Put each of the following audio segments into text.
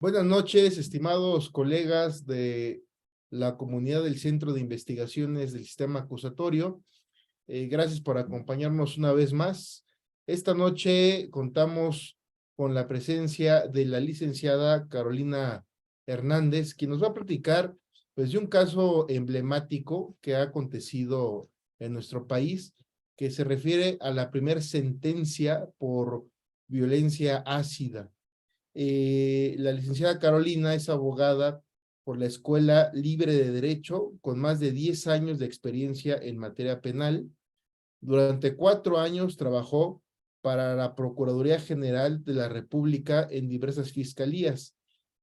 Buenas noches, estimados colegas de la comunidad del Centro de Investigaciones del Sistema Acusatorio. Gracias por acompañarnos una vez más. Esta noche contamos con la presencia de la licenciada Carolina Hernández, quien nos va a platicar pues, de un caso emblemático que ha acontecido en nuestro país, que se refiere a la primera sentencia por violencia ácida. La licenciada Carolina es abogada por la Escuela Libre de Derecho, con más de 10 años de experiencia en materia penal. Durante 4 años trabajó para la Procuraduría General de la República en diversas fiscalías,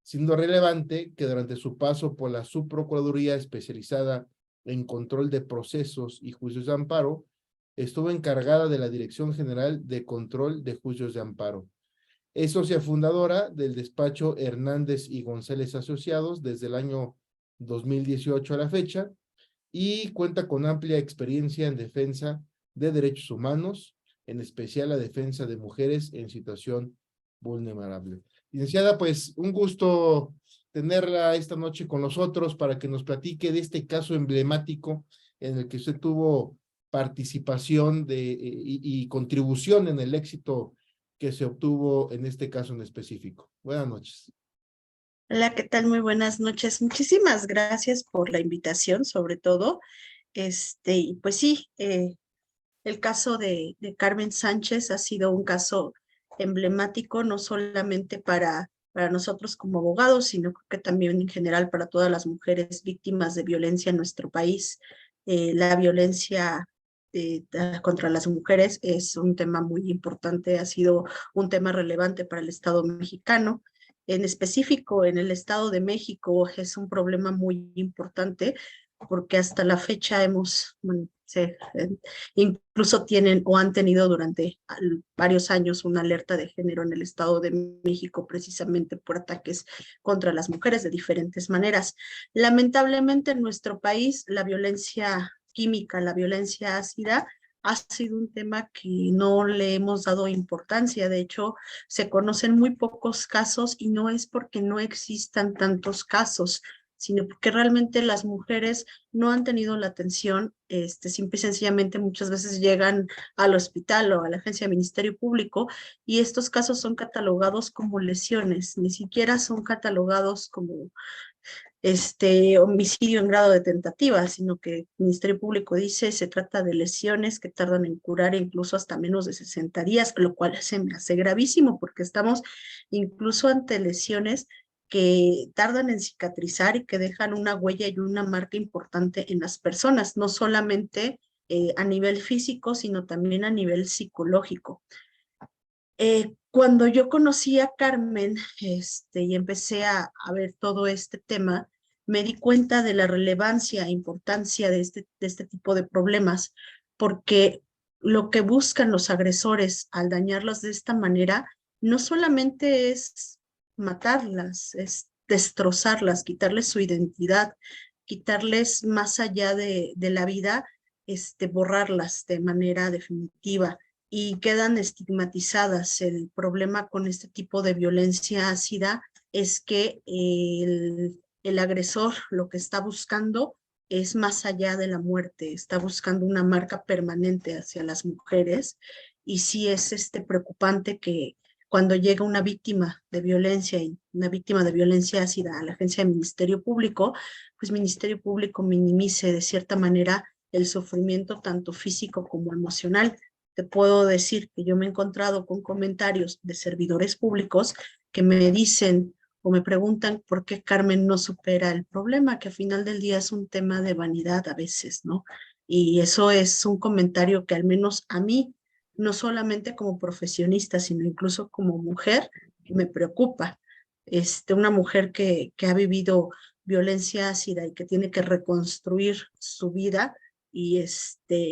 siendo relevante que durante su paso por la Subprocuraduría especializada en control de procesos y juicios de amparo, estuvo encargada de la Dirección General de Control de Juicios de Amparo. Es socia fundadora del despacho Hernández y González Asociados desde el año 2018 a la fecha y cuenta con amplia experiencia en defensa de derechos humanos, en especial la defensa de mujeres en situación vulnerable. Licenciada, pues un gusto tenerla esta noche con nosotros para que nos platique de este caso emblemático en el que usted tuvo participación y contribución en el éxito que se obtuvo en este caso en específico. Buenas noches. Hola, ¿qué tal? Muy buenas noches. Muchísimas gracias por la invitación, sobre todo. Y pues sí, el caso de Carmen Sánchez ha sido un caso emblemático, no solamente para nosotros como abogados, sino que también en general para todas las mujeres víctimas de violencia en nuestro país. La violencia contra las mujeres es un tema muy importante, ha sido un tema relevante para el Estado mexicano. En específico, en el Estado de México es un problema muy importante porque hasta la fecha incluso tienen o han tenido durante varios años una alerta de género en el Estado de México precisamente por ataques contra las mujeres de diferentes maneras. Lamentablemente en nuestro país la violencia química, la violencia ácida, ha sido un tema que no le hemos dado importancia. De hecho, se conocen muy pocos casos y no es porque no existan tantos casos, sino porque realmente las mujeres no han tenido la atención, simple y sencillamente muchas veces llegan al hospital o a la agencia de Ministerio Público y estos casos son catalogados como lesiones, ni siquiera son catalogados como homicidio en grado de tentativa, sino que el Ministerio Público dice se trata de lesiones que tardan en curar incluso hasta menos de 60 días, lo cual se me hace gravísimo porque estamos incluso ante lesiones que tardan en cicatrizar y que dejan una huella y una marca importante en las personas, no solamente a nivel físico, sino también a nivel psicológico. Cuando yo conocí a Carmen y empecé a ver todo este tema, me di cuenta de la relevancia e importancia de este tipo de problemas, porque lo que buscan los agresores al dañarlas de esta manera no solamente es matarlas, es destrozarlas, quitarles su identidad, quitarles más allá de la vida, borrarlas de manera definitiva y quedan estigmatizadas. El problema con este tipo de violencia ácida es que el agresor lo que está buscando es más allá de la muerte, está buscando una marca permanente hacia las mujeres y sí es preocupante que cuando llega una víctima de violencia y una víctima de violencia ácida a la agencia de Ministerio Público, pues Ministerio Público minimice de cierta manera el sufrimiento tanto físico como emocional. Te puedo decir que yo me he encontrado con comentarios de servidores públicos que me dicen o me preguntan por qué Carmen no supera el problema, que al final del día es un tema de vanidad a veces, ¿no? Y eso es un comentario que al menos a mí, no solamente como profesionista, sino incluso como mujer, me preocupa. Una mujer que ha vivido violencia ácida y que tiene que reconstruir su vida y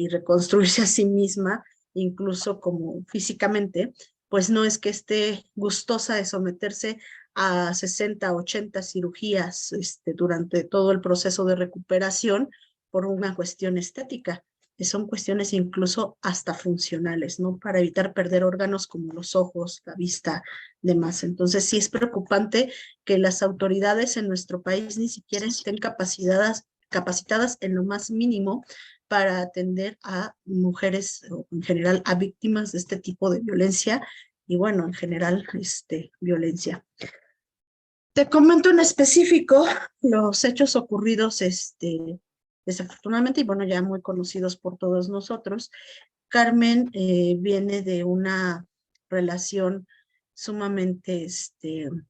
reconstruirse a sí misma, incluso como físicamente, pues no es que esté gustosa de someterse a 60, 80 cirugías durante todo el proceso de recuperación por una cuestión estética. son cuestiones incluso hasta funcionales, ¿no? Para evitar perder órganos como los ojos, la vista, demás. Entonces sí es preocupante que las autoridades en nuestro país ni siquiera estén capacitadas en lo más mínimo para atender a mujeres o en general a víctimas de este tipo de violencia y bueno, en general, violencia. Te comento en específico los hechos ocurridos, desafortunadamente, y bueno, ya muy conocidos por todos nosotros. Carmen viene de una relación sumamente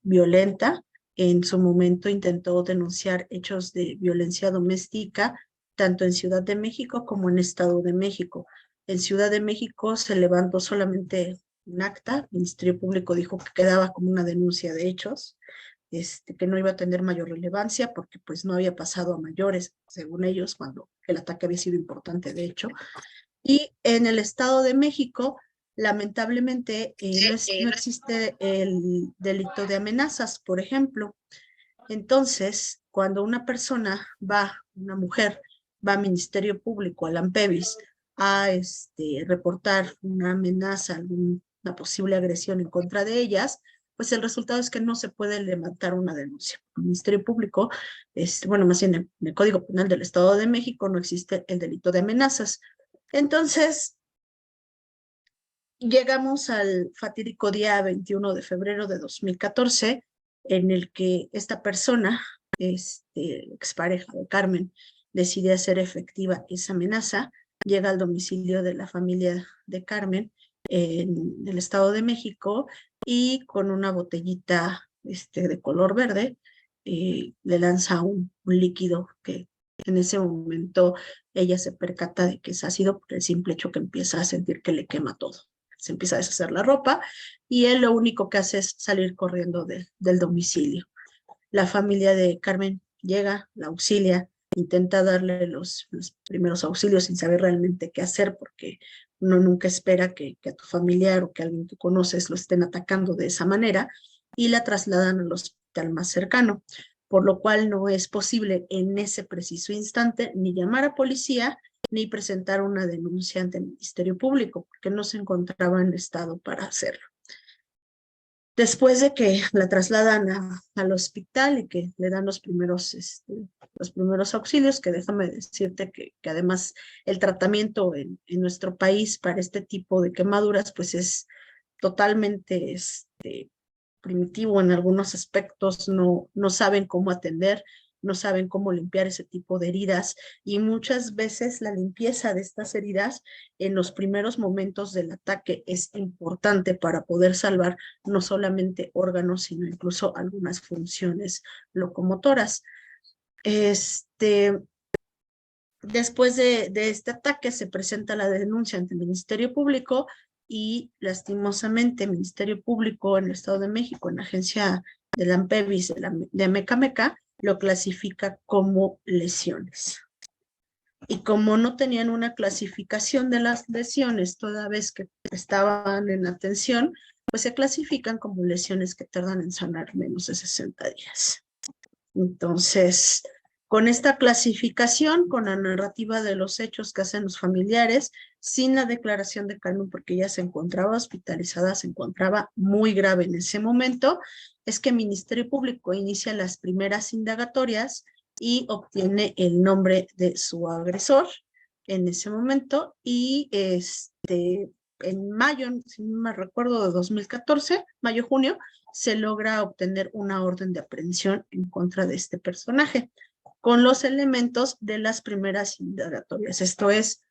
violenta. En su momento intentó denunciar hechos de violencia doméstica, tanto en Ciudad de México como en Estado de México. En Ciudad de México se levantó solamente un acta, el Ministerio Público dijo que quedaba como una denuncia de hechos, que no iba a tener mayor relevancia porque pues no había pasado a mayores, según ellos, cuando el ataque había sido importante, de hecho. Y en el Estado de México, lamentablemente, no existe el delito de amenazas, por ejemplo. Entonces, cuando una persona una mujer va al Ministerio Público, al AMPEVIS, a reportar una amenaza, una posible agresión en contra de ellas, pues el resultado es que no se puede levantar una denuncia. El Ministerio Público, bueno, más bien en el Código Penal del Estado de México no existe el delito de amenazas. Entonces, llegamos al fatídico día 21 de febrero de 2014, en el que esta persona, expareja de Carmen, decide hacer efectiva esa amenaza, llega al domicilio de la familia de Carmen en el Estado de México y con una botellita de color verde le lanza un líquido que en ese momento ella se percata de que es ácido por el simple hecho que empieza a sentir que le quema todo. Se empieza a deshacer la ropa y él lo único que hace es salir corriendo del domicilio. La familia de Carmen llega, la auxilia, intenta darle los primeros auxilios sin saber realmente qué hacer porque uno nunca espera que a tu familiar o que a alguien que conoces lo estén atacando de esa manera y la trasladan al hospital más cercano, por lo cual no es posible en ese preciso instante ni llamar a policía ni presentar una denuncia ante el Ministerio Público, porque no se encontraba en estado para hacerlo. Después de que la trasladan al hospital y que le dan los primeros auxilios, que déjame decirte que además el tratamiento en nuestro país para este tipo de quemaduras pues es totalmente primitivo en algunos aspectos, no saben cómo atender, no saben cómo limpiar ese tipo de heridas y muchas veces la limpieza de estas heridas en los primeros momentos del ataque es importante para poder salvar no solamente órganos, sino incluso algunas funciones locomotoras. Después de este ataque se presenta la denuncia ante el Ministerio Público y lastimosamente el Ministerio Público en el Estado de México, en la agencia de la AMPEVIS, de Mecameca, lo clasifica como lesiones. Y como no tenían una clasificación de las lesiones toda vez que estaban en atención, pues se clasifican como lesiones que tardan en sanar menos de 60 días. Entonces, con esta clasificación, con la narrativa de los hechos que hacen los familiares, sin la declaración de Carmen, porque ella se encontraba hospitalizada, se encontraba muy grave en ese momento, es que el Ministerio Público inicia las primeras indagatorias y obtiene el nombre de su agresor en ese momento y en mayo, si no me recuerdo, de 2014, mayo-junio, se logra obtener una orden de aprehensión en contra de este personaje, con los elementos de las primeras indagatorias. Esto es,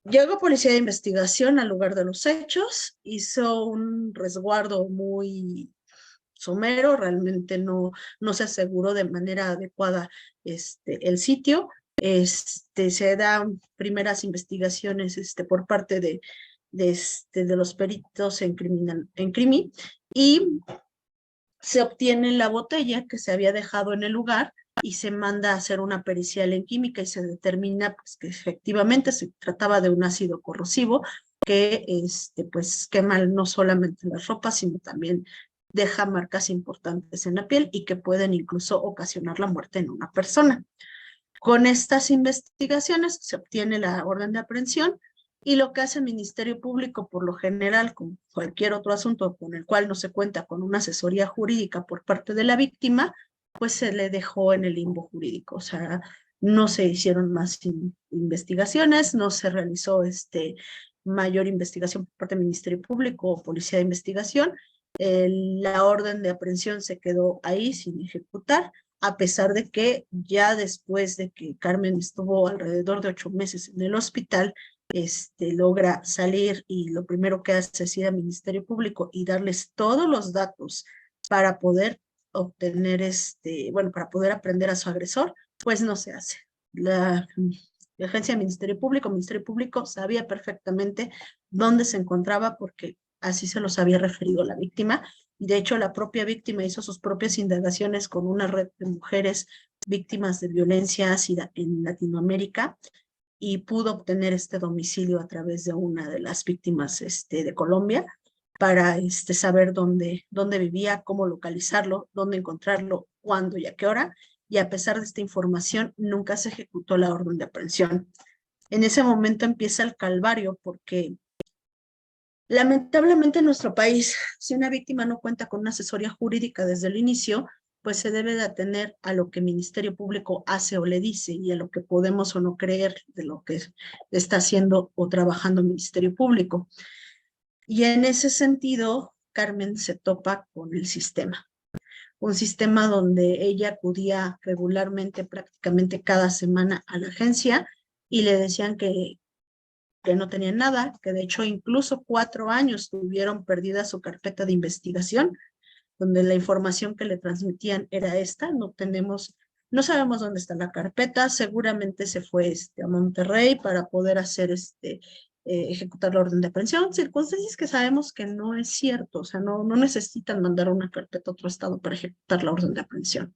llegó policía de investigación al lugar de los hechos, hizo un resguardo muy somero, realmente no se aseguró de manera adecuada el sitio, se dan primeras investigaciones por parte de los peritos en crimi y se obtiene la botella que se había dejado en el lugar y se manda a hacer una pericial en química y se determina pues, que efectivamente se trataba de un ácido corrosivo que pues quema no solamente las ropas, sino también deja marcas importantes en la piel y que pueden incluso ocasionar la muerte en una persona. Con estas investigaciones se obtiene la orden de aprehensión y lo que hace el Ministerio Público, por lo general, con cualquier otro asunto con el cual no se cuenta con una asesoría jurídica por parte de la víctima, pues se le dejó en el limbo jurídico. O sea, no se hicieron más investigaciones, no se realizó mayor investigación por parte del Ministerio Público o Policía de Investigación. La orden de aprehensión se quedó ahí sin ejecutar, a pesar de que ya después de que Carmen estuvo alrededor de 8 meses en el hospital, logra salir y lo primero que hace es ir al Ministerio Público y darles todos los datos para poder obtener, bueno, para poder aprender a su agresor, pues no se hace. La agencia del Ministerio Público sabía perfectamente dónde se encontraba porque así se los había referido la víctima. Y de hecho, la propia víctima hizo sus propias indagaciones con una red de mujeres víctimas de violencia ácida en Latinoamérica y pudo obtener este domicilio a través de una de las víctimas de Colombia para saber dónde vivía, cómo localizarlo, dónde encontrarlo, cuándo y a qué hora. Y a pesar de esta información, nunca se ejecutó la orden de aprehensión. En ese momento empieza el calvario porque lamentablemente en nuestro país, si una víctima no cuenta con una asesoría jurídica desde el inicio, pues se debe de atener a lo que el Ministerio Público hace o le dice y a lo que podemos o no creer de lo que está haciendo o trabajando el Ministerio Público. Y en ese sentido, Carmen se topa con el sistema. Un sistema donde ella acudía regularmente, prácticamente cada semana a la agencia y le decían que no tenían nada, que de hecho incluso 4 años tuvieron perdida su carpeta de investigación, donde la información que le transmitían era esta, no sabemos dónde está la carpeta, seguramente se fue a Monterrey para poder hacer ejecutar la orden de aprehensión, circunstancias que sabemos que no es cierto, o sea, no necesitan mandar una carpeta a otro estado para ejecutar la orden de aprehensión.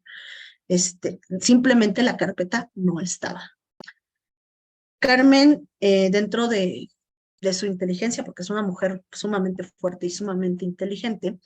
Simplemente la carpeta no estaba. Carmen, dentro de su inteligencia, porque es una mujer sumamente fuerte y sumamente inteligente,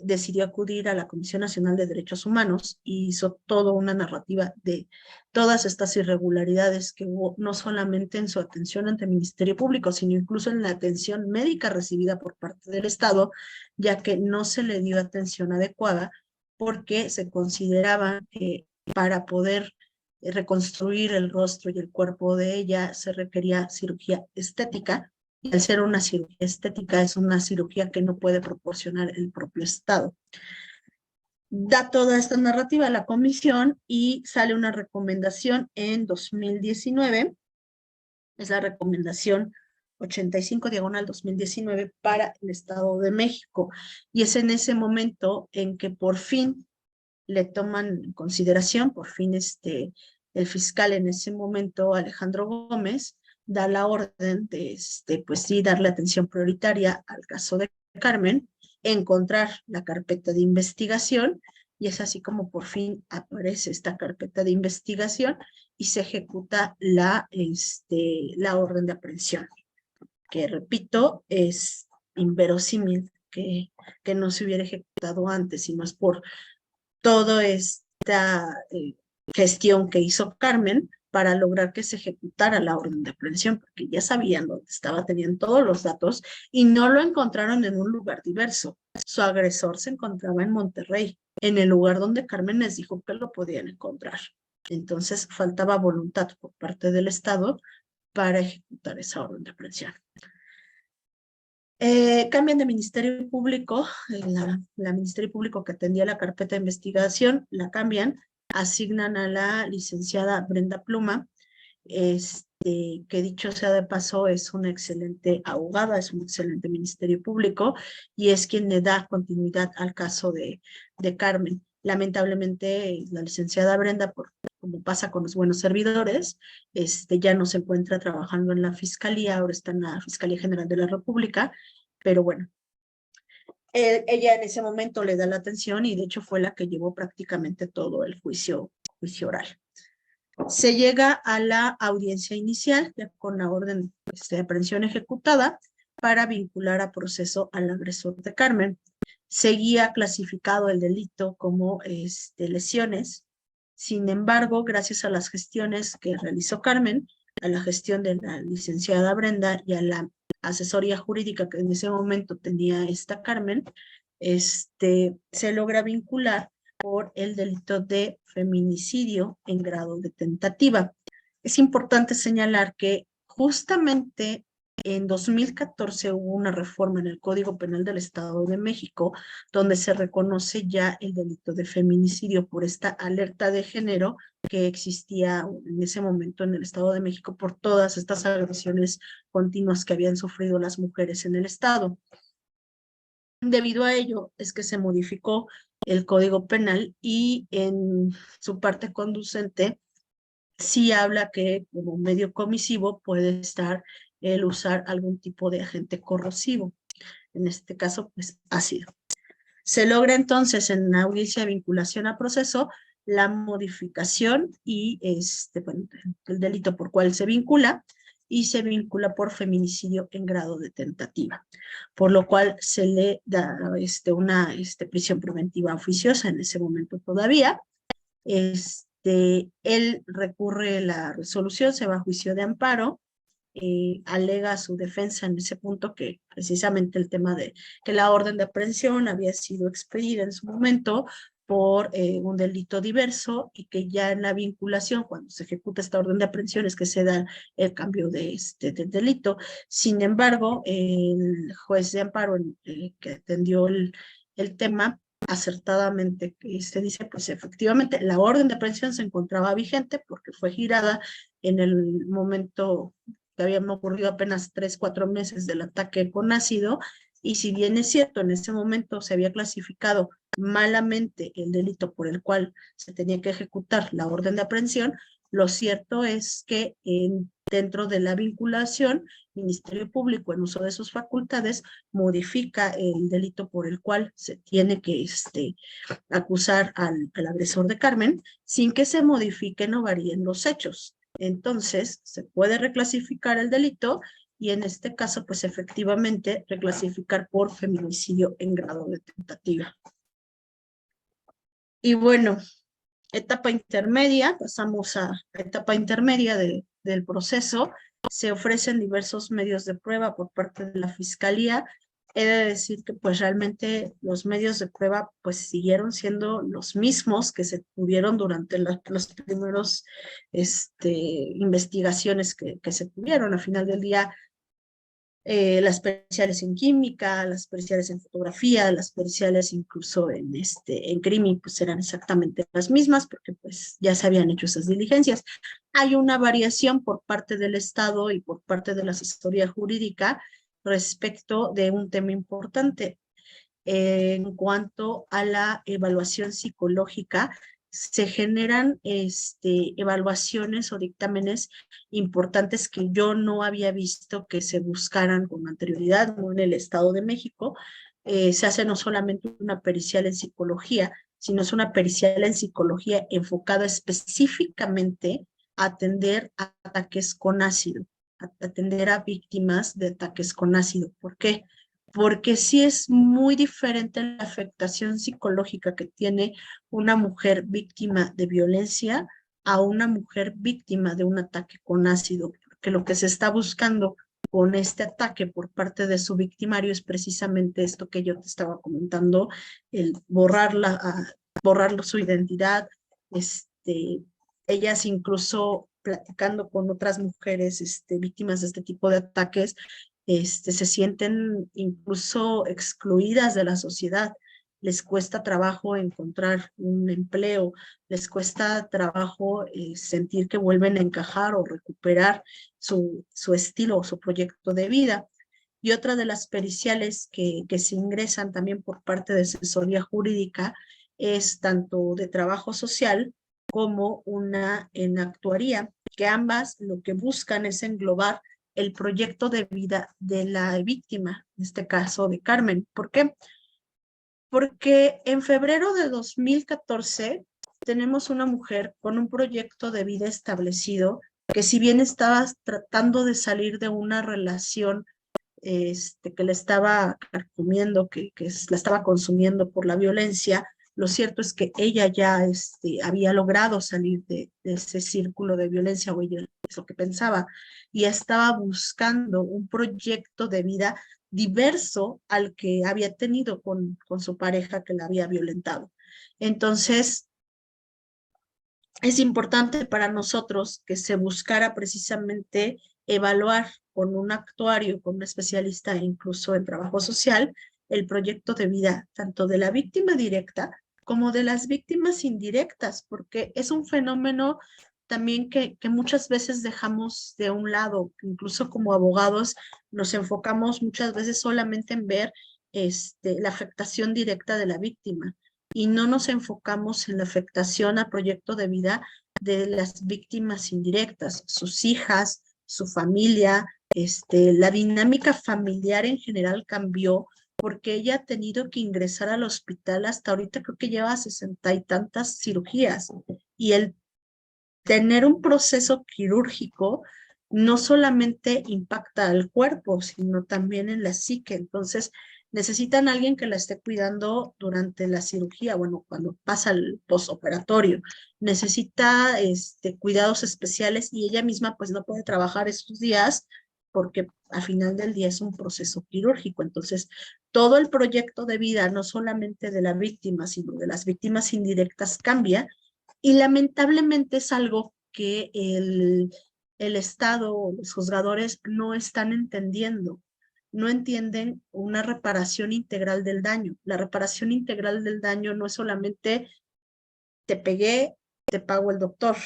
decidió acudir a la Comisión Nacional de Derechos Humanos y hizo toda una narrativa de todas estas irregularidades que hubo, no solamente en su atención ante el Ministerio Público, sino incluso en la atención médica recibida por parte del Estado, ya que no se le dio atención adecuada porque se consideraba que para poder reconstruir el rostro y el cuerpo de ella se requería cirugía estética, y al ser una cirugía estética es una cirugía que no puede proporcionar el propio Estado. Da toda esta narrativa a la comisión y sale una recomendación en 2019, es la recomendación 85/2019 para el Estado de México, y es en ese momento en que por fin le toman en consideración, por fin el fiscal en ese momento, Alejandro Gómez, da la orden de, pues sí, darle atención prioritaria al caso de Carmen, encontrar la carpeta de investigación, y es así como por fin aparece esta carpeta de investigación y se ejecuta la orden de aprehensión, que repito, es inverosímil que no se hubiera ejecutado antes, y no es por toda esta gestión que hizo Carmen para lograr que se ejecutara la orden de aprehensión, porque ya sabían dónde estaba, tenían todos los datos y no lo encontraron en un lugar diverso. Su agresor se encontraba en Monterrey, en el lugar donde Carmen les dijo que lo podían encontrar. Entonces faltaba voluntad por parte del Estado para ejecutar esa orden de aprehensión. Cambian de Ministerio Público, la Ministerio Público que atendía la carpeta de investigación, la cambian, asignan a la licenciada Brenda Pluma, que dicho sea de paso es una excelente abogada, es un excelente Ministerio Público y es quien le da continuidad al caso de Carmen. Lamentablemente la licenciada Brenda, como pasa con los buenos servidores, ya no se encuentra trabajando en la Fiscalía, ahora está en la Fiscalía General de la República, pero bueno, ella en ese momento le da la atención y de hecho fue la que llevó prácticamente todo el juicio oral. Se llega a la audiencia inicial ya con la orden de aprehensión ejecutada para vincular a proceso al agresor de Carmen. Seguía clasificado el delito como lesiones, Sin embargo, gracias a las gestiones que realizó Carmen, a la gestión de la licenciada Brenda y a la asesoría jurídica que en ese momento tenía esta Carmen, se logra vincular por el delito de feminicidio en grado de tentativa. Es importante señalar que justamente en 2014 hubo una reforma en el Código Penal del Estado de México donde se reconoce ya el delito de feminicidio por esta alerta de género que existía en ese momento en el Estado de México por todas estas agresiones continuas que habían sufrido las mujeres en el Estado. Debido a ello es que se modificó el Código Penal y en su parte conducente sí habla que como medio comisivo puede estar el usar algún tipo de agente corrosivo. En este caso, pues ácido. Se logra entonces en la audiencia de vinculación a proceso la modificación y bueno, el delito por cual se vincula y se vincula por feminicidio en grado de tentativa, por lo cual se le da una prisión preventiva oficiosa en ese momento todavía. Él recurre la resolución, se va a juicio de amparo, alega su defensa en ese punto que precisamente el tema de que la orden de aprehensión había sido expedida en su momento por un delito diverso y que ya en la vinculación, cuando se ejecuta esta orden de aprehensión, es que se da el cambio de del delito. Sin embargo, el juez de amparo que atendió el tema acertadamente dice, pues efectivamente la orden de aprehensión se encontraba vigente porque fue girada en el momento que habían ocurrido apenas 3, 4 meses del ataque con ácido, y si bien es cierto, en ese momento se había clasificado malamente el delito por el cual se tenía que ejecutar la orden de aprehensión, lo cierto es que dentro de la vinculación, Ministerio Público, en uso de sus facultades, modifica el delito por el cual se tiene que acusar al agresor de Carmen, sin que se modifiquen o varíen los hechos. Entonces, se puede reclasificar el delito y en este caso, pues efectivamente, reclasificar por feminicidio en grado de tentativa. Y bueno, etapa intermedia, pasamos a etapa intermedia del proceso. Se ofrecen diversos medios de prueba por parte de la Fiscalía. He de decir que pues realmente los medios de prueba pues siguieron siendo los mismos que se tuvieron durante los primeros investigaciones que se tuvieron. Al final del día, las periciales en química, las periciales en fotografía, las periciales incluso en crimen, pues eran exactamente las mismas porque pues ya se habían hecho esas diligencias. Hay una variación por parte del Estado y por parte de la asesoría jurídica respecto de un tema importante. En cuanto a la evaluación psicológica, se generan evaluaciones o dictámenes importantes que yo no había visto que se buscaran con anterioridad, no en el Estado de México. Se hace no solamente una pericial en psicología, sino es una pericial en psicología enfocada específicamente a atender a ataques con ácido, a atender a víctimas de ataques con ácido. ¿Por qué? Porque sí es muy diferente la afectación psicológica que tiene una mujer víctima de violencia a una mujer víctima de un ataque con ácido, porque lo que se está buscando con este ataque por parte de su victimario es precisamente esto que yo te estaba comentando, el borrar su identidad, ellas incluso platicando con otras mujeres víctimas de este tipo de ataques, se sienten incluso excluidas de la sociedad, les cuesta trabajo encontrar un empleo, les cuesta trabajo sentir que vuelven a encajar o recuperar su estilo o su proyecto de vida. Y otra de las periciales que se ingresan también por parte de asesoría jurídica es tanto de trabajo social como una en actuaría, que ambas lo que buscan es englobar el proyecto de vida de la víctima, en este caso de Carmen. ¿Por qué? Porque en febrero de 2014 tenemos una mujer con un proyecto de vida establecido que si bien estaba tratando de salir de una relación que le estaba carcomiendo, que la estaba consumiendo por la violencia, Lo cierto es que ella ya había logrado salir de ese círculo de violencia, o ella es lo que pensaba, y estaba buscando un proyecto de vida diverso al que había tenido con su pareja que la había violentado. Entonces, es importante para nosotros que se buscara precisamente evaluar con un actuario, con un especialista incluso en trabajo social, el proyecto de vida tanto de la víctima directa como de las víctimas indirectas, porque es un fenómeno también que muchas veces dejamos de un lado, incluso como abogados nos enfocamos muchas veces solamente en ver la afectación directa de la víctima y no nos enfocamos en la afectación al proyecto de vida de las víctimas indirectas, sus hijas, su familia, la dinámica familiar en general cambió porque ella ha tenido que ingresar al hospital hasta ahorita, creo que lleva 60 y tantas cirugías, y el tener un proceso quirúrgico no solamente impacta al cuerpo, sino también en la psique. Entonces, necesitan a alguien que la esté cuidando durante la cirugía, bueno, cuando pasa el postoperatorio. Necesita cuidados especiales y ella misma pues no puede trabajar esos días porque al final del día es un proceso quirúrgico. Entonces, todo el proyecto de vida, no solamente de la víctima, sino de las víctimas indirectas, cambia y lamentablemente es algo que el Estado o los juzgadores no están entendiendo. No entienden una reparación integral del daño. La reparación integral del daño no es solamente te pegué, te pago el doctor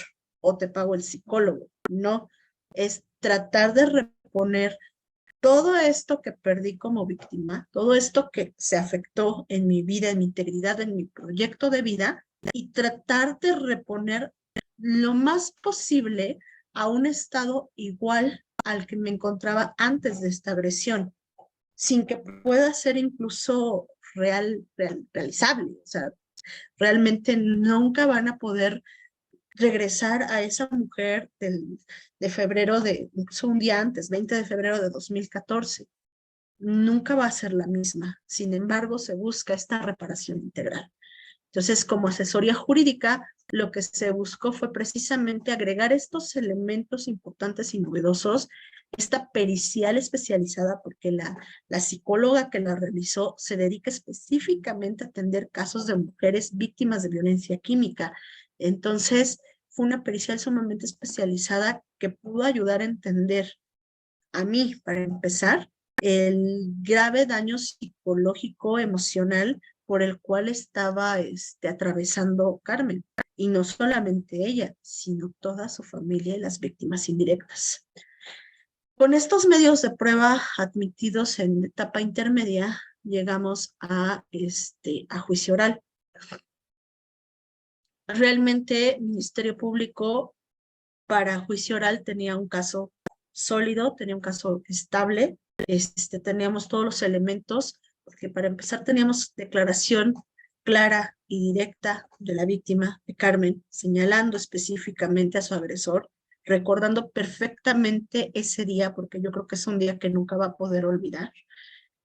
o te pago el psicólogo. No, es tratar de reponer todo esto que perdí como víctima, todo esto que se afectó en mi vida, en mi integridad, en mi proyecto de vida, y tratar de reponer lo más posible a un estado igual al que me encontraba antes de esta agresión, sin que pueda ser incluso realizable. O sea, realmente nunca van a poder regresar a esa mujer de febrero incluso un día antes, 20 de febrero de 2014. Nunca va a ser la misma. Sin embargo, se busca esta reparación integral. Entonces, como asesoría jurídica, lo que se buscó fue precisamente agregar estos elementos importantes y novedosos, esta pericial especializada, porque la psicóloga que la realizó se dedica específicamente a atender casos de mujeres víctimas de violencia química. Entonces, fue una pericial sumamente especializada que pudo ayudar a entender a mí, para empezar, el grave daño psicológico, emocional por el cual estaba atravesando Carmen. Y no solamente ella, sino toda su familia y las víctimas indirectas. Con estos medios de prueba admitidos en etapa intermedia, llegamos a juicio oral. Realmente, el Ministerio Público para juicio oral tenía un caso sólido, tenía un caso estable, teníamos todos los elementos, porque para empezar teníamos declaración clara y directa de la víctima, de Carmen, señalando específicamente a su agresor, recordando perfectamente ese día, porque yo creo que es un día que nunca va a poder olvidar,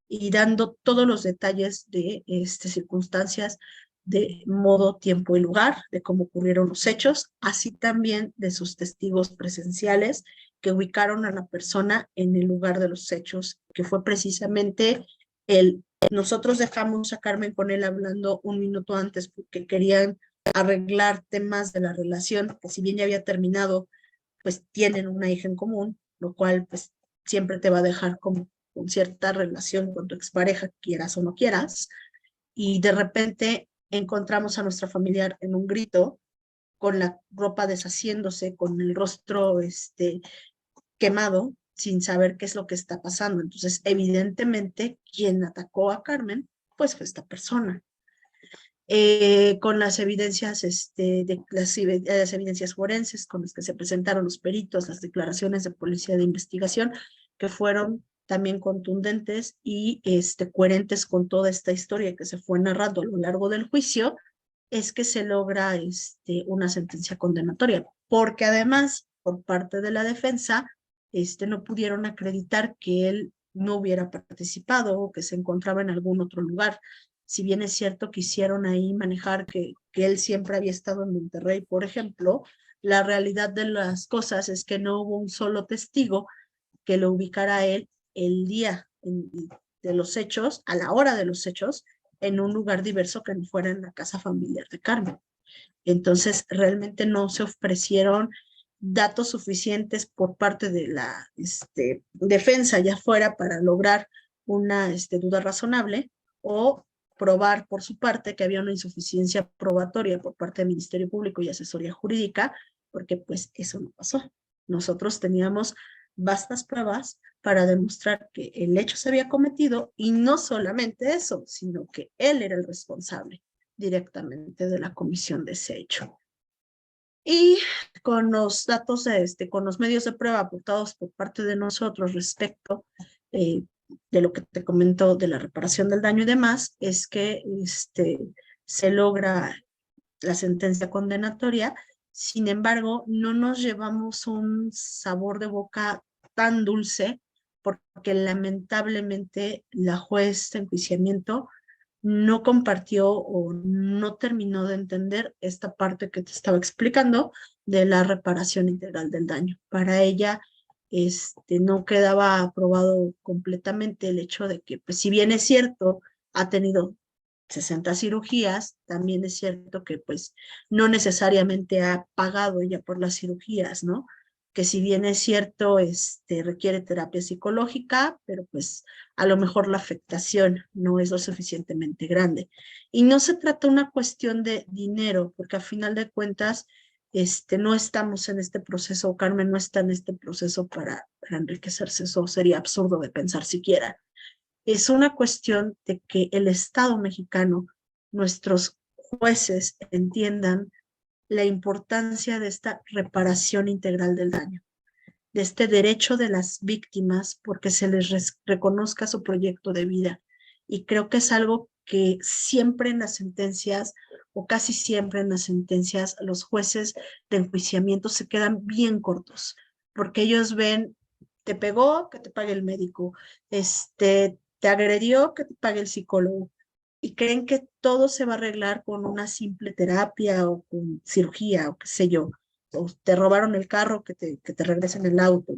y dando todos los detalles de circunstancias de modo, tiempo y lugar, de cómo ocurrieron los hechos, así también de sus testigos presenciales que ubicaron a la persona en el lugar de los hechos, que fue precisamente nosotros dejamos a Carmen con él hablando un minuto antes porque querían arreglar temas de la relación, que si bien ya había terminado, pues tienen una hija en común, lo cual pues siempre te va a dejar como con cierta relación con tu expareja, quieras o no quieras, y de repente encontramos a nuestra familiar en un grito, con la ropa deshaciéndose, con el rostro quemado, sin saber qué es lo que está pasando. Entonces, evidentemente, quien atacó a Carmen, pues fue esta persona. Con las evidencias, las evidencias forenses con las que se presentaron los peritos, las declaraciones de policía de investigación, que fueron también contundentes y coherentes con toda esta historia que se fue narrando a lo largo del juicio, es que se logra una sentencia condenatoria, porque además, por parte de la defensa, no pudieron acreditar que él no hubiera participado o que se encontraba en algún otro lugar. si bien es cierto quisieron ahí manejar que él siempre había estado en Monterrey, por ejemplo, la realidad de las cosas es que no hubo un solo testigo que lo ubicara a él el día de los hechos, a la hora de los hechos, en un lugar diverso que no fuera en la casa familiar de Carmen. Entonces, realmente no se ofrecieron datos suficientes por parte de la defensa ya fuera para lograr una duda razonable o probar por su parte que había una insuficiencia probatoria por parte del Ministerio Público y asesoría jurídica, porque pues eso no pasó. Nosotros teníamos vastas pruebas para demostrar que el hecho se había cometido y no solamente eso, sino que él era el responsable directamente de la comisión de ese hecho. Y con los datos, con los medios de prueba aportados por parte de nosotros respecto de lo que te comento de la reparación del daño y demás, es que se logra la sentencia condenatoria. Sin embargo, no nos llevamos un sabor de boca tan dulce porque lamentablemente la juez de enjuiciamiento no compartió o no terminó de entender esta parte que te estaba explicando de la reparación integral del daño. Para ella, no quedaba aprobado completamente el hecho de que, pues, si bien es cierto, ha tenido 60 cirugías, también es cierto que, pues, no necesariamente ha pagado ella por las cirugías, ¿no? Que si bien es cierto, requiere terapia psicológica, pero pues a lo mejor la afectación no es lo suficientemente grande. Y no se trata una cuestión de dinero, porque a final de cuentas, no estamos en este proceso, Carmen no está en este proceso para enriquecerse, eso sería absurdo de pensar siquiera. Es una cuestión de que el Estado mexicano, nuestros jueces entiendan la importancia de esta reparación integral del daño, de este derecho de las víctimas porque se les reconozca su proyecto de vida. Y creo que es algo que siempre en las sentencias, o casi siempre en las sentencias, los jueces de enjuiciamiento se quedan bien cortos, porque ellos ven, te pegó, que te pague el médico, te agredió, que te pague el psicólogo, y creen que todo se va a arreglar con una simple terapia o con cirugía o qué sé yo, o te robaron el carro, que te regresen el auto.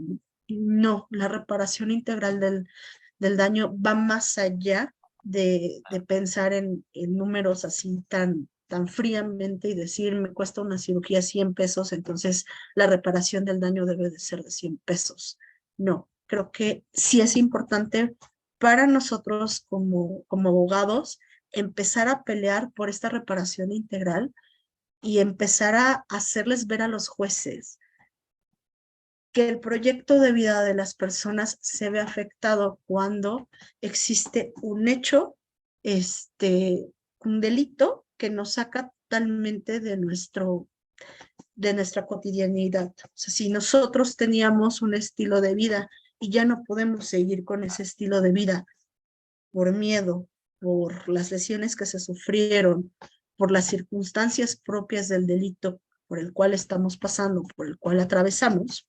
No, la reparación integral del daño va más allá de pensar en números así tan fríamente y decir, me cuesta una cirugía 100 pesos, entonces la reparación del daño debe de ser de 100 pesos. No, creo que sí es importante para nosotros como abogados empezar a pelear por esta reparación integral y empezar a hacerles ver a los jueces que el proyecto de vida de las personas se ve afectado cuando existe un hecho, un delito que nos saca totalmente de nuestra cotidianidad. O sea, si nosotros teníamos un estilo de vida y ya no podemos seguir con ese estilo de vida por miedo, por las lesiones que se sufrieron, por las circunstancias propias del delito por el cual estamos pasando, por el cual atravesamos,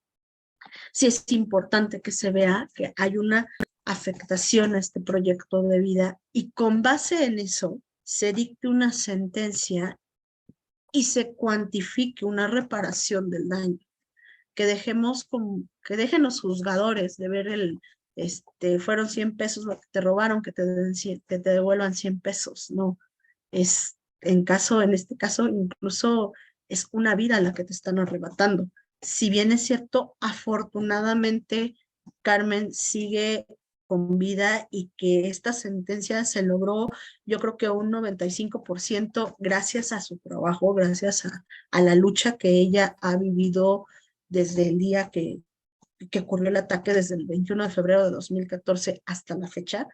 sí es importante que se vea que hay una afectación a este proyecto de vida y con base en eso se dicte una sentencia y se cuantifique una reparación del daño. Que que dejen los juzgadores de ver fueron 100 pesos lo que te robaron, que que te devuelvan 100 pesos, no, en este caso, incluso es una vida la que te están arrebatando. Si bien es cierto, afortunadamente Carmen sigue con vida y que esta sentencia se logró, yo creo que un 95% gracias a su trabajo, gracias a la lucha que ella ha vivido desde el día que ocurrió el ataque, desde el 21 de febrero de 2014 hasta la fecha.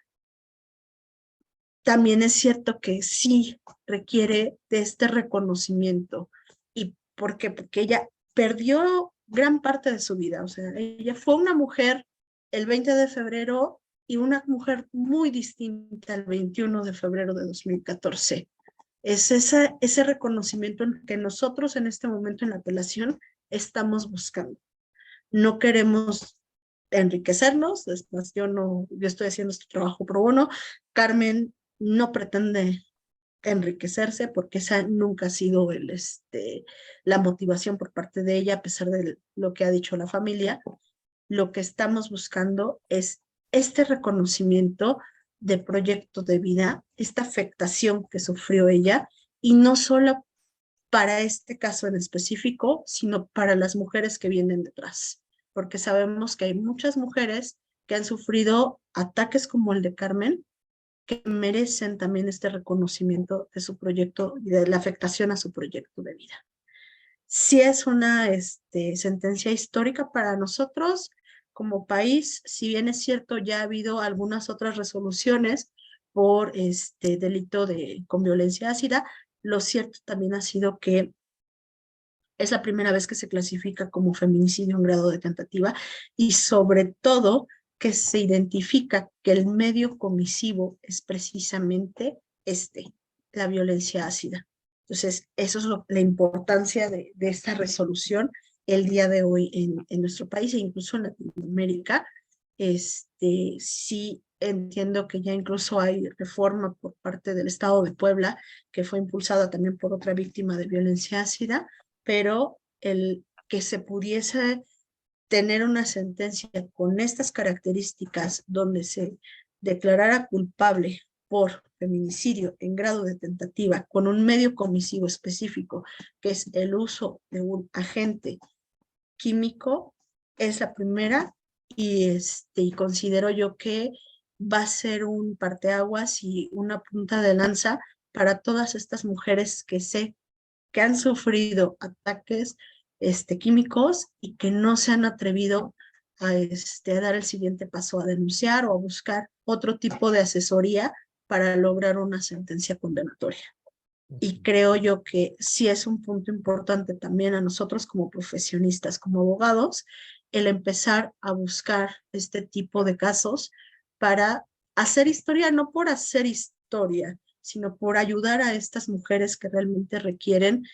También es cierto que sí requiere de este reconocimiento. ¿Y por qué? Porque ella perdió gran parte de su vida. O sea, ella fue una mujer el 20 de febrero y una mujer muy distinta el 21 de febrero de 2014. Es ese reconocimiento que nosotros en este momento en la apelación estamos buscando. No queremos enriquecernos, después yo estoy haciendo este trabajo pro bono. Carmen no pretende enriquecerse porque esa nunca ha sido la motivación por parte de ella, a pesar de lo que ha dicho la familia. Lo que estamos buscando es este reconocimiento de proyecto de vida, esta afectación que sufrió ella, y no solo para este caso en específico, sino para las mujeres que vienen detrás, porque sabemos que hay muchas mujeres que han sufrido ataques como el de Carmen, que merecen también este reconocimiento de su proyecto y de la afectación a su proyecto de vida. Sí es una sentencia histórica para nosotros como país, si bien es cierto, ya ha habido algunas otras resoluciones por delito con violencia ácida, lo cierto también ha sido que es la primera vez que se clasifica como feminicidio en grado de tentativa y sobre todo que se identifica que el medio comisivo es precisamente la violencia ácida. Entonces, eso es la importancia de esta resolución el día de hoy en nuestro país e incluso en Latinoamérica. Sí entiendo que ya incluso hay reforma por parte del Estado de Puebla, que fue impulsada también por otra víctima de violencia ácida, pero el que se pudiese tener una sentencia con estas características donde se declarara culpable por feminicidio en grado de tentativa con un medio comisivo específico, que es el uso de un agente químico, es la primera y considero yo que va a ser un parteaguas y una punta de lanza para todas estas mujeres que han sufrido ataques químicos y que no se han atrevido a dar el siguiente paso, a denunciar o a buscar otro tipo de asesoría para lograr una sentencia condenatoria. Y creo yo que sí es un punto importante también a nosotros como profesionistas, como abogados, el empezar a buscar este tipo de casos para hacer historia, no por hacer historia, sino por ayudar a estas mujeres que realmente requieren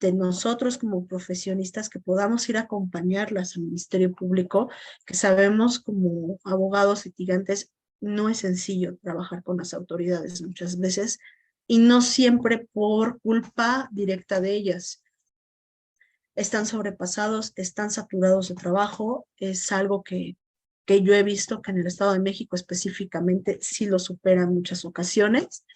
de nosotros como profesionistas, que podamos ir a acompañarlas al Ministerio Público, que sabemos como abogados litigantes no es sencillo trabajar con las autoridades muchas veces y no siempre por culpa directa de ellas. Están sobrepasados, están saturados de trabajo, es algo que yo he visto que en el Estado de México específicamente sí lo supera en muchas ocasiones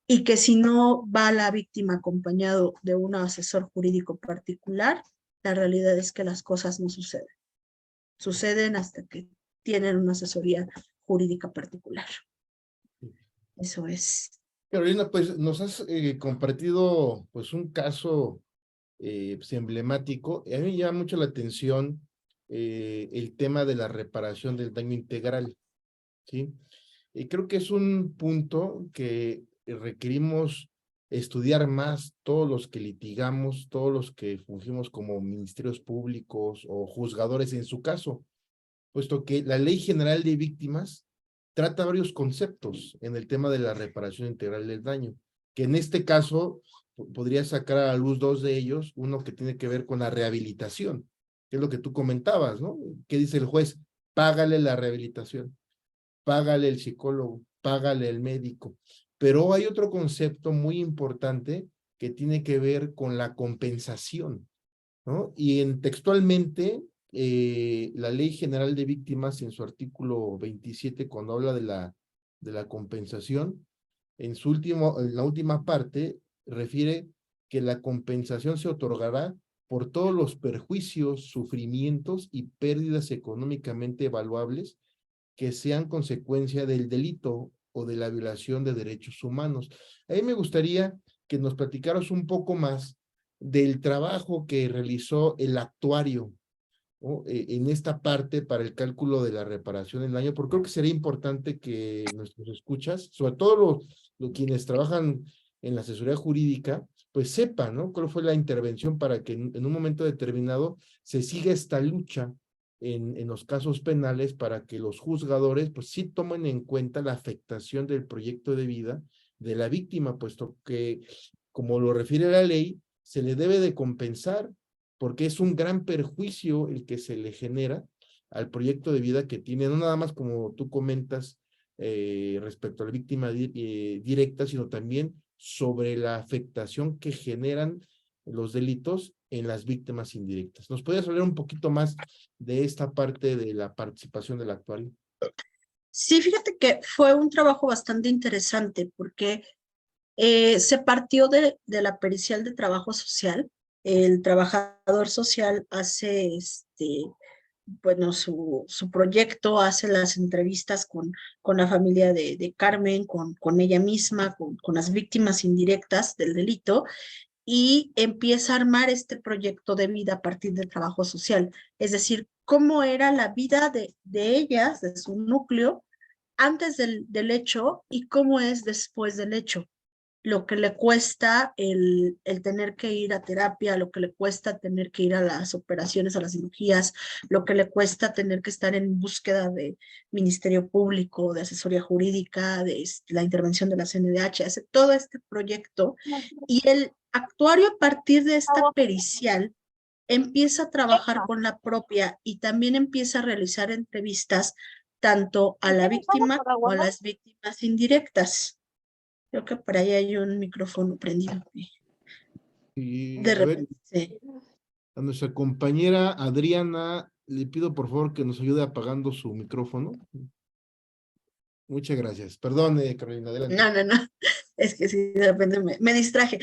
y que si no va la víctima acompañado de un asesor jurídico particular, la realidad es que las cosas no suceden. Suceden hasta que tienen una asesoría jurídica particular. Eso es. Carolina, pues nos has compartido pues un caso pues, emblemático. A mí me llama mucho la atención el tema de la reparación del daño integral, ¿sí? Y creo que es un punto que requerimos estudiar más todos los que litigamos, todos los que fungimos como ministerios públicos o juzgadores en su caso, puesto que la Ley General de Víctimas trata varios conceptos en el tema de la reparación integral del daño, que en este caso podría sacar a la luz dos de ellos, uno que tiene que ver con la rehabilitación, que es lo que tú comentabas, ¿no? ¿Qué dice el juez? Págale la rehabilitación, págale el psicólogo, págale el médico. Pero hay otro concepto muy importante que tiene que ver con la compensación, ¿no? Y textualmente, la Ley General de Víctimas, en su artículo 27, cuando habla de la compensación, en la última parte, refiere que la compensación se otorgará por todos los perjuicios, sufrimientos y pérdidas económicamente evaluables que sean consecuencia del delito o de la violación de derechos humanos. A mí me gustaría que nos platicaras un poco más del trabajo que realizó el actuario, ¿no? En esta parte para el cálculo de la reparación del daño, porque creo que sería importante que nuestros escuchas, sobre todo los quienes trabajan en la asesoría jurídica, pues sepan, ¿no? Cuál fue la intervención para que en un momento determinado se siga esta lucha en los casos penales para que los juzgadores pues sí tomen en cuenta la afectación del proyecto de vida de la víctima, puesto que, como lo refiere la ley, se le debe de compensar porque es un gran perjuicio el que se le genera al proyecto de vida que tiene, no nada más como tú comentas, respecto a la víctima directa, sino también sobre la afectación que generan los delitos en las víctimas indirectas. ¿Nos podrías hablar un poquito más de esta parte de la participación del actuario? Sí, fíjate que fue un trabajo bastante interesante porque se partió de la pericial de trabajo social. El trabajador social hace bueno, su proyecto, hace las entrevistas con la familia de Carmen, con ella misma, con las víctimas indirectas del delito, y empieza a armar este proyecto de vida a partir del trabajo social. Es decir, cómo era la vida de ellas, de su núcleo, antes del hecho y cómo es después del hecho, lo que le cuesta el tener que ir a terapia, lo que le cuesta tener que ir a las operaciones, a las cirugías, lo que le cuesta tener que estar en búsqueda de Ministerio Público, de asesoría jurídica, de la intervención de la CNDH, hace todo este proyecto y el actuario a partir de esta pericial empieza a trabajar con la propia y también empieza a realizar entrevistas tanto a la víctima como a las víctimas indirectas. Creo que por ahí hay un micrófono prendido. Y De a ver, repente, sí. a nuestra compañera Adriana, le pido por favor que nos ayude apagando su micrófono. Muchas gracias. Perdón, Carolina, adelante. No. Es que sí, de repente me distraje.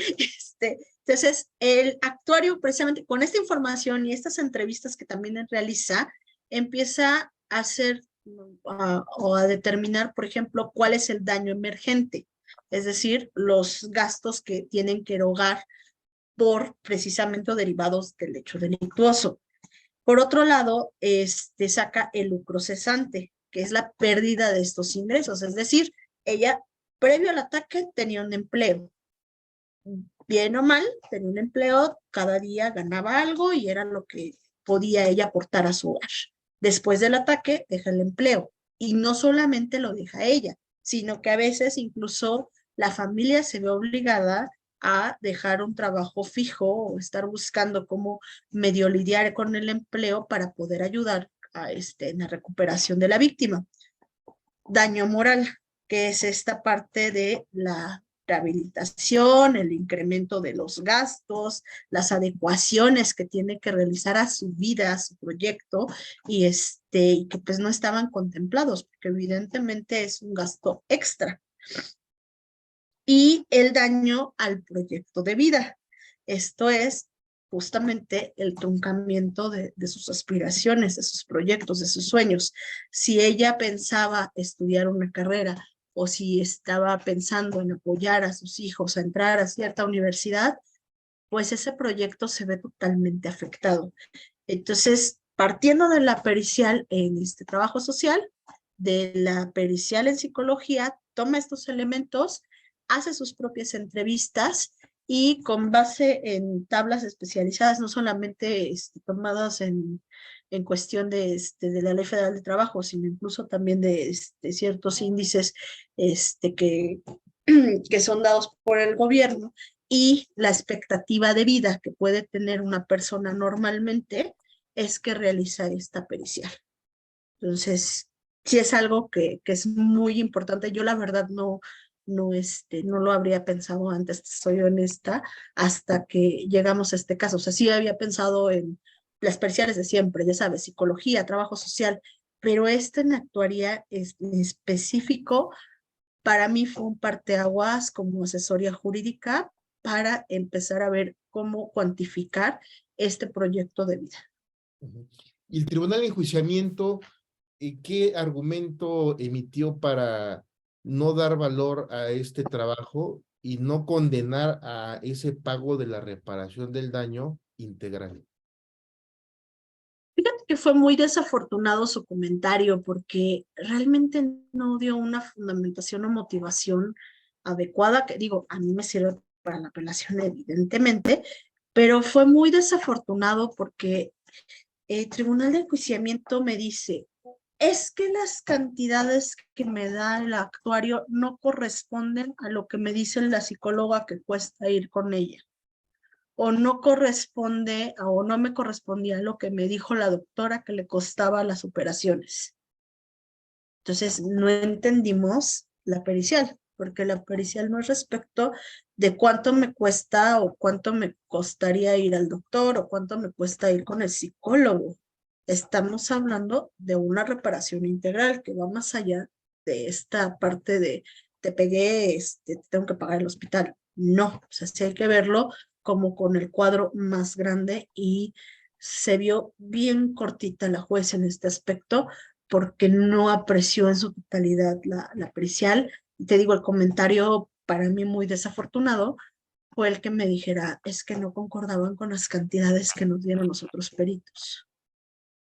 Entonces, el actuario, precisamente con esta información y estas entrevistas que también él realiza, empieza a hacer o a determinar, por ejemplo, cuál es el daño emergente, es decir, los gastos que tienen que erogar por precisamente derivados del hecho delictuoso. Por otro lado, saca el lucro cesante, que es la pérdida de estos ingresos. Es decir, ella, previo al ataque, tenía un empleo. Bien o mal, tenía un empleo, cada día ganaba algo y era lo que podía ella aportar a su hogar. Después del ataque, deja el empleo. Y no solamente lo deja ella, sino que a veces incluso la familia se ve obligada a dejar un trabajo fijo o estar buscando cómo medio lidiar con el empleo para poder ayudar en la recuperación de la víctima. Daño moral, que es esta parte de la rehabilitación, el incremento de los gastos, las adecuaciones que tiene que realizar a su vida, a su proyecto, y que pues no estaban contemplados, porque evidentemente es un gasto extra. Y el daño al proyecto de vida. Esto es justamente el truncamiento de sus aspiraciones, de sus proyectos, de sus sueños. Si ella pensaba estudiar una carrera o si estaba pensando en apoyar a sus hijos a entrar a cierta universidad, pues ese proyecto se ve totalmente afectado. Entonces, partiendo de la pericial en este trabajo social, de la pericial en psicología, toma estos elementos, hace sus propias entrevistas y con base en tablas especializadas, no solamente tomadas en cuestión de la Ley Federal de Trabajo, sino incluso también de ciertos índices que, que son dados por el gobierno y la expectativa de vida que puede tener una persona normalmente es que realiza esta pericial. Entonces, sí es algo que es muy importante. Yo la verdad no lo habría pensado antes, soy honesta, hasta que llegamos a este caso. O sea, sí había pensado en las periciales de siempre, ya sabes, psicología, trabajo social, pero en actuaría en específico para mí fue un parteaguas como asesoría jurídica para empezar a ver cómo cuantificar este proyecto de vida. Y el tribunal de enjuiciamiento, ¿qué argumento emitió para no dar valor a este trabajo y no condenar a ese pago de la reparación del daño integral? Fíjate que fue muy desafortunado su comentario porque realmente no dio una fundamentación o motivación adecuada, que digo, a mí me sirve para la apelación evidentemente, pero fue muy desafortunado porque el Tribunal de Enjuiciamiento me dice, es que las cantidades que me da el actuario no corresponden a lo que me dice la psicóloga que cuesta ir con ella, o no corresponde o no me correspondía lo que me dijo la doctora que le costaba las operaciones. Entonces, no entendimos la pericial, porque la pericial no es respecto de cuánto me cuesta o cuánto me costaría ir al doctor o cuánto me cuesta ir con el psicólogo. Estamos hablando de una reparación integral que va más allá de esta parte de te pegué, te tengo que pagar el hospital. No, o sea, sí hay que verlo como con el cuadro más grande y se vio bien cortita la juez en este aspecto porque no apreció en su totalidad la pericial. Te digo, el comentario para mí muy desafortunado fue el que me dijera, es que no concordaban con las cantidades que nos dieron los otros peritos.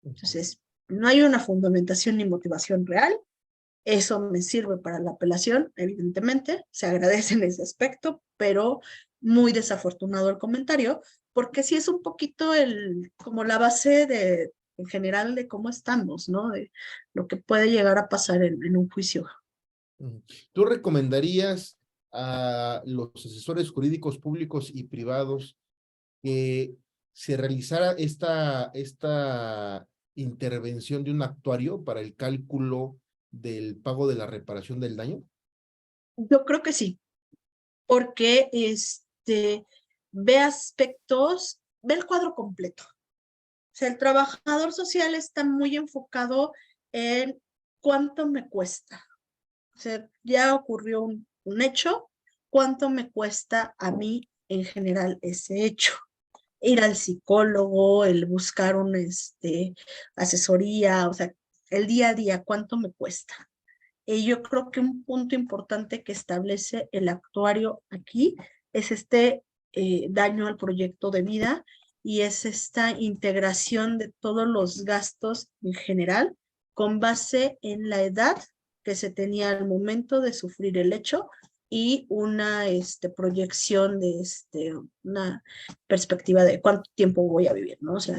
Entonces, no hay una fundamentación ni motivación real. Eso me sirve para la apelación, evidentemente, se agradece en ese aspecto, pero muy desafortunado el comentario, porque sí es un poquito como la base en general de cómo estamos, ¿no? De lo que puede llegar a pasar en un juicio. ¿Tú recomendarías a los asesores jurídicos públicos y privados que se realizara esta intervención de un actuario para el cálculo del pago de la reparación del daño? Yo creo que sí, porque ve aspectos, ve el cuadro completo. O sea, el trabajador social está muy enfocado en cuánto me cuesta. O sea, ya ocurrió un hecho, ¿cuánto me cuesta a mí en general ese hecho? Ir al psicólogo, el buscar asesoría, o sea, el día a día, ¿cuánto me cuesta? Y yo creo que un punto importante que establece el actuario aquí es daño al proyecto de vida y es esta integración de todos los gastos en general con base en la edad que se tenía al momento de sufrir el hecho y una proyección de una perspectiva de cuánto tiempo voy a vivir, ¿no? O sea,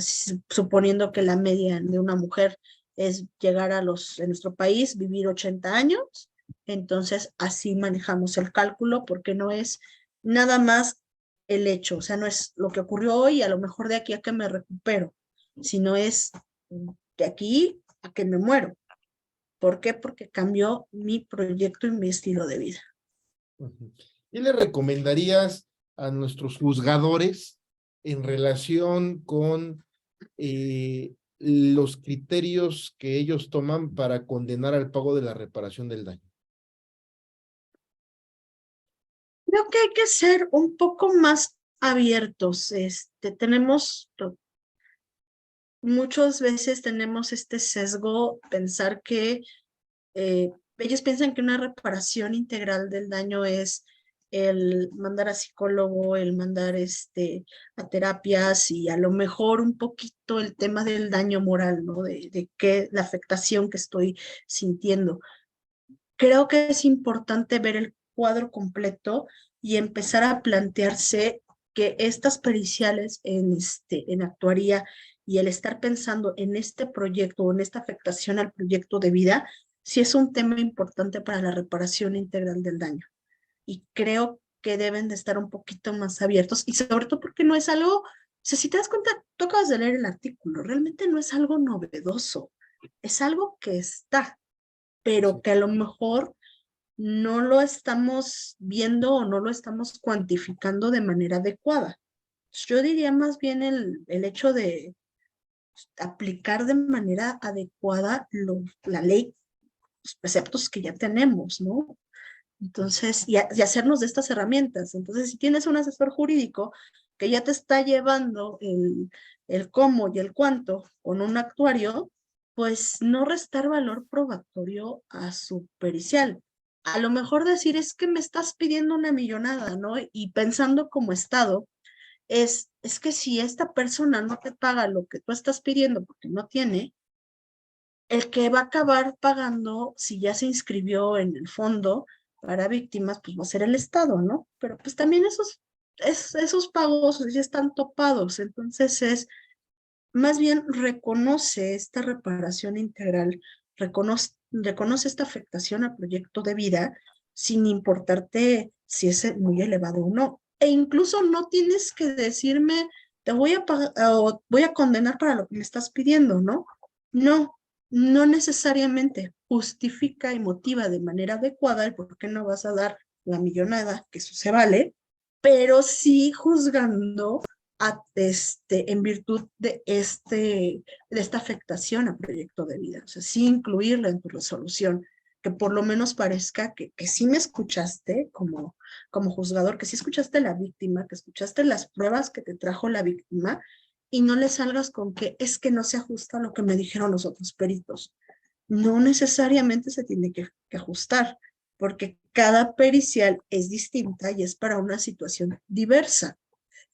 suponiendo que la media de una mujer es llegar en nuestro país, vivir 80 años, entonces así manejamos el cálculo porque no es nada más el hecho, o sea, no es lo que ocurrió hoy, a lo mejor de aquí a que me recupero, sino es de aquí a que me muero. ¿Por qué? Porque cambió mi proyecto y mi estilo de vida. ¿Qué le recomendarías a nuestros juzgadores en relación con los criterios que ellos toman para condenar al pago de la reparación del daño? Creo que hay que ser un poco más abiertos. Muchas veces tenemos este sesgo, pensar que ellos piensan que una reparación integral del daño es el mandar a psicólogo, el mandar a terapias y a lo mejor un poquito el tema del daño moral, ¿no? De qué la afectación que estoy sintiendo. Creo que es importante ver el cuadro completo y empezar a plantearse que estas periciales en actuaría y el estar pensando en este proyecto o en esta afectación al proyecto de vida, sí es un tema importante para la reparación integral del daño. Y creo que deben de estar un poquito más abiertos y sobre todo porque no es algo, o sea, si te das cuenta, tú acabas de leer el artículo, realmente no es algo novedoso, es algo que está, pero que a lo mejor no lo estamos viendo o no lo estamos cuantificando de manera adecuada. Yo diría más bien el hecho de aplicar de manera adecuada la ley, los preceptos que ya tenemos, ¿no? Entonces, y hacernos de estas herramientas. Entonces, si tienes un asesor jurídico que ya te está llevando el cómo y el cuánto con un actuario, pues no restar valor probatorio a su pericial. A lo mejor decir es que me estás pidiendo una millonada, ¿no? Y pensando como Estado, es que si esta persona no te paga lo que tú estás pidiendo porque no tiene, el que va a acabar pagando, si ya se inscribió en el fondo para víctimas, pues va a ser el Estado, ¿no? Pero pues también esos pagos ya están topados, entonces más bien reconoce esta reparación integral, reconoce esta afectación al proyecto de vida sin importarte si es muy elevado o no. E incluso no tienes que decirme, te voy a pagar o voy a condenar para lo que me estás pidiendo, ¿no? No, no necesariamente. justifica y motiva de manera adecuada el por qué no vas a dar la millonada, que eso se vale, pero sí juzgando en virtud de esta afectación al proyecto de vida. O sea, sí incluirla en tu resolución, que por lo menos parezca que sí me escuchaste como juzgador, que sí escuchaste a la víctima, que escuchaste las pruebas que te trajo la víctima y no le salgas con que es que no se ajusta a lo que me dijeron los otros peritos. No necesariamente se tiene que ajustar, porque cada pericial es distinta y es para una situación diversa.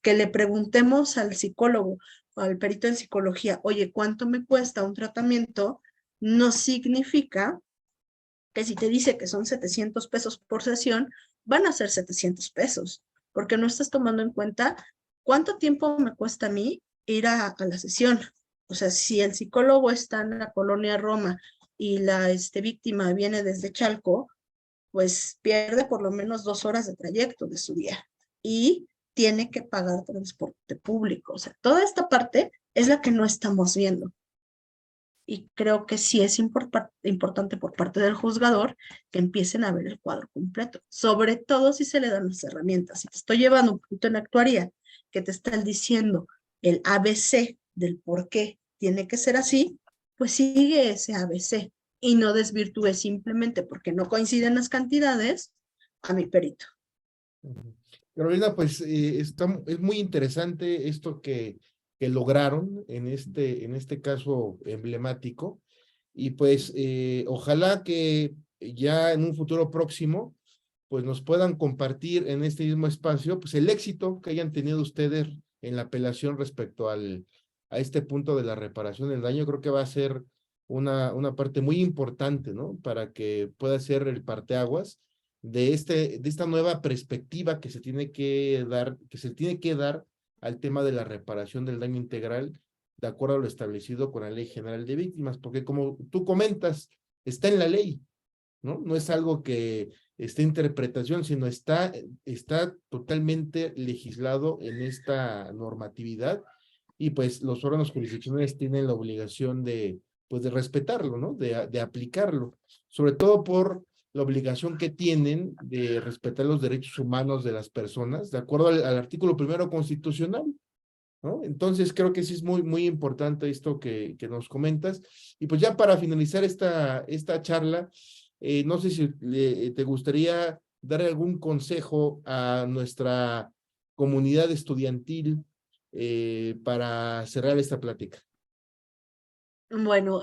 Que le preguntemos al psicólogo o al perito en psicología, oye, ¿cuánto me cuesta un tratamiento? No significa que si te dice que son 700 pesos por sesión, van a ser 700 pesos, porque no estás tomando en cuenta cuánto tiempo me cuesta a mí ir a la sesión. O sea, si el psicólogo está en la colonia Roma y la víctima viene desde Chalco, pues pierde por lo menos 2 horas de trayecto de su día y tiene que pagar transporte público. O sea, toda esta parte es la que no estamos viendo. Y creo que sí es importante por parte del juzgador que empiecen a ver el cuadro completo, sobre todo si se le dan las herramientas. Si te estoy llevando un punto en actuaría que te están diciendo el ABC del por qué tiene que ser así, pues sigue ese ABC y no desvirtúe simplemente porque no coinciden las cantidades a mi perito. Carolina, pues es muy interesante esto que lograron en este caso emblemático y pues ojalá que ya en un futuro próximo pues nos puedan compartir en este mismo espacio pues el éxito que hayan tenido ustedes en la apelación respecto a este punto de la reparación del daño. Creo que va a ser una parte muy importante, ¿no? Para que pueda ser el parteaguas de esta nueva perspectiva que se tiene que dar al tema de la reparación del daño integral de acuerdo a lo establecido con la Ley General de Víctimas, porque como tú comentas, está en la ley, ¿no? No es algo que esté en interpretación, sino está totalmente legislado en esta normatividad y pues los órganos jurisdiccionales tienen la obligación pues de respetarlo, ¿no? De aplicarlo, sobre todo por la obligación que tienen de respetar los derechos humanos de las personas, de acuerdo al artículo 1 constitucional, ¿no? Entonces creo que sí es muy importante esto que nos comentas. Y pues ya para finalizar esta charla, no sé si te gustaría dar algún consejo a nuestra comunidad estudiantil para cerrar esta plática. Bueno,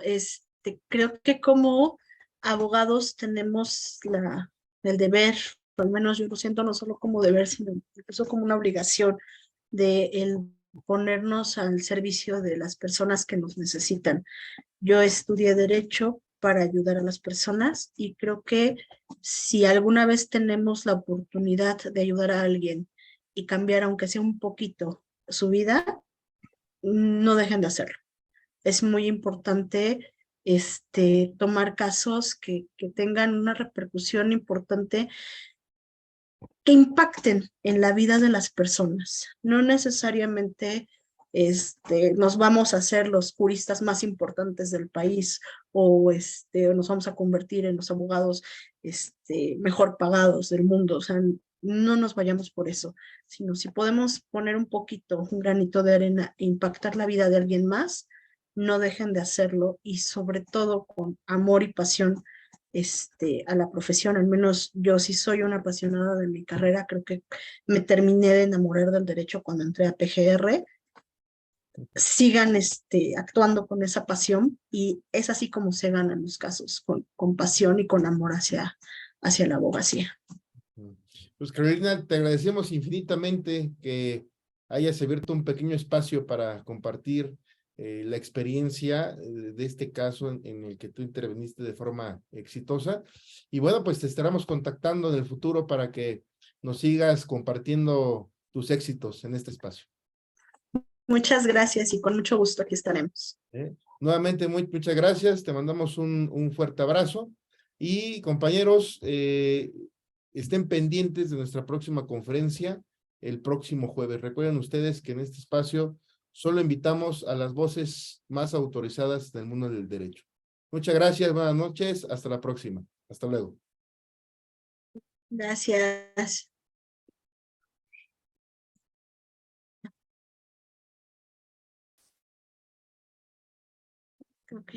creo que como abogados tenemos el deber, o al menos yo lo siento no solo como deber, sino incluso como una obligación de el ponernos al servicio de las personas que nos necesitan. Yo estudié Derecho para ayudar a las personas y creo que si alguna vez tenemos la oportunidad de ayudar a alguien y cambiar, aunque sea un poquito, su vida, no dejen de hacerlo. Es muy importante tomar casos que tengan una repercusión importante, que impacten en la vida de las personas. No necesariamente nos vamos a hacer los juristas más importantes del país o nos vamos a convertir en los abogados mejor pagados del mundo. O sea, no nos vayamos por eso, sino si podemos poner un poquito, un granito de arena e impactar la vida de alguien más, no dejen de hacerlo y sobre todo con amor y pasión a la profesión. Al menos yo sí soy una apasionada de mi carrera, creo que me terminé de enamorar del derecho cuando entré a PGR. Sigan actuando con esa pasión y es así como se ganan los casos, con pasión y con amor hacia la abogacía. Pues Carolina, te agradecemos infinitamente que hayas abierto un pequeño espacio para compartir la experiencia de este caso en el que tú interveniste de forma exitosa. Y bueno, pues te estaremos contactando en el futuro para que nos sigas compartiendo tus éxitos en este espacio. Muchas gracias y con mucho gusto aquí estaremos. Nuevamente, muchas gracias. Te mandamos un fuerte abrazo. Y compañeros, estén pendientes de nuestra próxima conferencia el próximo jueves. Recuerden ustedes que en este espacio solo invitamos a las voces más autorizadas del mundo del derecho. Muchas gracias, buenas noches, hasta la próxima. Hasta luego. Gracias. Ok.